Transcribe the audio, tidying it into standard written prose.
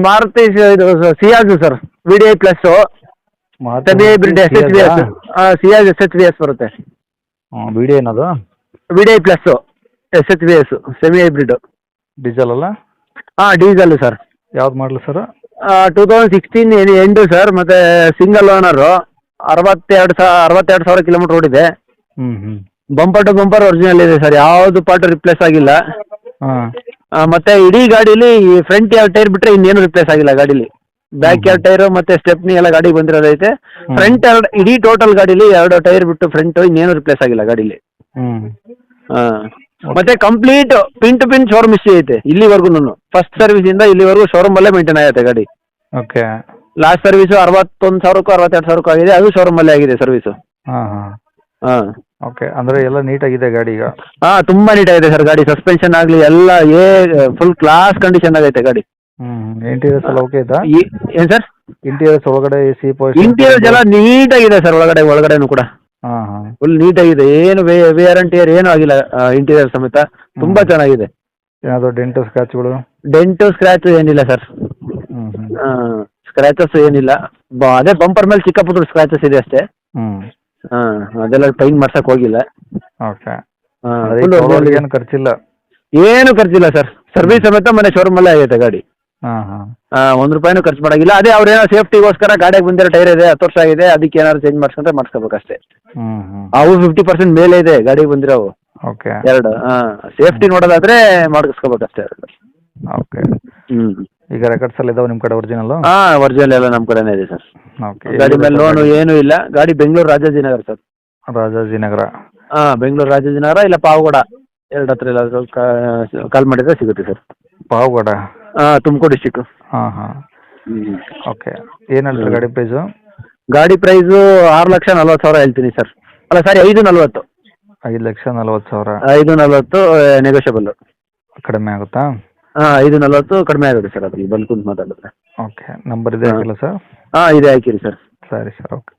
ಮಾರುತಿ ಇದು Ciaz sir V D I plus semi hybrid S H V S Ciaz S H V S ಬರುತ್ತೆ. V D ಏನದು? V D I plus S H V S semi hybrid. Diesel ಅಲ್ಲ? Diesel sir. ಯಾವ್ದು ಮಾಡಲು sir? 2016 end sir. ಮತ್ತೆ single owner, 62,000 kilometre ಓಡಿದೆ. Bumper to bumper original ಇದೆ sir, ಯಾವುದು part replace ಆಗಿಲ್ಲ. ಮತ್ತೆ ಇಡೀ ಗಾಡೀಲಿ ಫ್ರಂಟ್ 2 ಟೈರ್ ಬಿಟ್ರೆ ಇನ್ನೇನು ರಿಪ್ಲೇಸ್ ಆಗಿಲ್ಲ ಗಾಡೀಲಿ. ಬ್ಯಾಕ್ 2 ಟೈರು ಮತ್ತೆ ಸ್ಟೆಪ್ನಿ ಎಲ್ಲ ಗಾಡಿಗೆ ಬಂದಿರೋದೈತೆ. ಫ್ರಂಟ್ ಇಡೀ ಟೋಟಲ್ ಗಾಡೀಲಿ 2 ಟೈರ್ ಬಿಟ್ಟು ಫ್ರಂಟ್ ಇನ್ನೇನು ರಿಪ್ಲೇಸ್ ಆಗಿಲ್ಲ ಗಾಡೀಲಿ. ಮತ್ತೆ complete pin to pin showroom history ಐತೆ ಇಲ್ಲಿವರೆಗೂ. ಫಸ್ಟ್ ಸರ್ವಿಸ್ ಇಂದ ಇಲ್ಲಿವರೆಗೂ ಶೋರೂಮ್ ಅಲ್ಲೇ ಮೇಂಟೈನ್ ಆಗುತ್ತೆ ಗಾಡಿ. ಓಕೆ. ಲಾಸ್ಟ್ ಸರ್ವಿಸು 61,000 62,000 ಆಗಿದೆ, ಅದು ಶೋರೂಮ್ ಅಲ್ಲೇ ಆಗಿದೆ ಸರ್ವಿಸು. ಓಕೆ, ಅಂದ್ರೆ ಎಲ್ಲ ನೀಟಾಗಿದೆ ಗಾಡಿ ಈಗ? ತುಂಬಾ ನೀಟಾಗಿದೆ ಸರ್ ಗಾಡಿ. ಸಸ್ಪೆನ್ಷನ್ ಆಗಲಿ ಎಲ್ಲ ಫುಲ್ ಕ್ಲಾಸ್ ಕಂಡೀಷನ್ ಆಗೈತೆ ಗಾಡಿ. ಇಂಟೀರಿಯರ್ಸ್ ಎಲ್ಲ ಓಕೆ ಇದಾ? ಏನ್ ಸರ್? ಇಂಟೀರಿಯರ್ಸ್ ಒಳಗಡೆ ಎಸಿ ಇಂಟೀರಿಯರ್ಸ್ ಎಲ್ಲ ನೀಟಾಗಿದೆ ಸರ್. ಒಳಗಡೆನೂ ಕೂಡ ಫುಲ್ ನೀಟಾಗಿದೆ. ಏನು ವೇರ್ ಅಂಡ್ ಟೇರ್ ಏನೂ ಆಗಿಲ್ಲ. ಇಂಟೀರಿಯರ್ ಸಮೇತ ತುಂಬಾ ಚೆನ್ನಾಗಿದೆ. ಏನಾದ್ರು ಡೆಂಟು ಸ್ಕ್ರಾಚ್ಗಳು? ಡೆಂಟು ಸ್ಕ್ರಾಚ್ ಏನಿಲ್ಲ ಸರ್. ಸ್ಕ್ರಾಚಸ್ ಏನಿಲ್ಲ. ಅದೇ ಬಂಪರ್ ಮೇಲೆ ಚಿಕ್ಕ ಪುಟ್ಟ ಸ್ಕ್ರಾಚಸ್ ಇದೆ ಅಷ್ಟೇ. ಅದೆಲ್ಲ ಪೈಂಟ್ ಮಾಡ್ಸಕ್ ಹೋಗಿಲ್ಲ. ಓಕೆ. ಏನು ಖರ್ಚಿಲ್ಲ? ಏನು ಖರ್ಚಿಲ್ಲ ಸರ್. ಸರ್ವಿಸ್ ಸಮೇತ ಮನೆ ಶೋರೂಮ್ ಅಲ್ಲೇ ಆಗೈತೆ ಗಾಡಿ. ₹1 ಖರ್ಚು ಮಾಡಾಗಿಲ್ಲ. ಅದೇ ಅವ್ರೇನೋ ಸೇಫ್ಟಿಗೋಸ್ಕರ ಗಾಡಿಗೆ ಬಂದಿರೋ ಟೈರ್ ಇದೆ, 10 ವರ್ಷ ಆಗಿದೆ, ಅದಕ್ಕೆ ಏನಾದ್ರು ಚೇಂಜ್ ಮಾಡಿಸ್ಕೊಂಡ್ರೆ ಮಾಡಿಸ್ಕೋಬೇಕಷ್ಟೇ. ಅವು 50% ಮೇಲೆ ಇದೆ ಗಾಡಿಗೆ ಬಂದಿರೋವು. ಓಕೆ. 2 ಸೇಫ್ಟಿ ನೋಡೋದಾದ್ರೆ ಮಾಡಿಸ್ಕೋಬೇಕಷ್ಟೇ. ಓಕೆ. ಈಗ ರೆಕಾರ್ಡ್ಸ್ ಎಲ್ಲ ಇದಾವೆ ನಿಮ್ಮ ಕಡೆ ಒರಿಜಿನಲ್? ಒರಿಜಿನಲ್ ಎಲ್ಲ ನಮ್ಮ ಕಡೆನೇ ಇದೆ ಸರ್. ಓಕೆ. ಗಾಡಿ ಮೇಲೆ ಲೋನು ಏನೂ ಇಲ್ಲ. ಗಾಡಿ ಬೆಂಗಳೂರು ರಾಜಾಜಿನಗರ ಸರ್. ರಾಜಾಜಿನಗರ? ಬೆಂಗಳೂರು ರಾಜಾಜಿನಗರ ಇಲ್ಲ ಪಾವಗಡ, 2 ಹತ್ರ ಎಲ್ಲಾದರೂ ಕಾಲ್ ಮಾಡಿದ್ರೆ ಸಿಗುತ್ತೆ sir. Pavagada? Tumakuru district. Okay. ಏನು ಹೇಳ್ತಾರೆ ಗಾಡಿ ಪ್ರೈಸು? ಗಾಡಿ ಪ್ರೈಸು 6,40,000 ಹೇಳ್ತೀನಿ ಸರ್. ಅಲ್ಲ ಸಾರಿ, 5,40,000. 5,40,000? 5,40,000 ನೆಗೋಷಿಯಬಲ್. ಕಡಿಮೆ ಆಗುತ್ತಾ? 5,40,000 ಕಡಿಮೆ ಆಗುತ್ತೆ ಸರ್. ಅದ್ರಲ್ಲಿ ಬಂದು ಕುಂತು ಮಾತಾಡಿದ್ರೆ. ಓಕೆ. ನಂಬರ್ ಇದೆ ಹಾಕಿಲ್ಲ ಸರ್? ಇದೆ ಹಾಕಿರಿ ಸರ್. ಸರಿ ಸರ್. ಓಕೆ.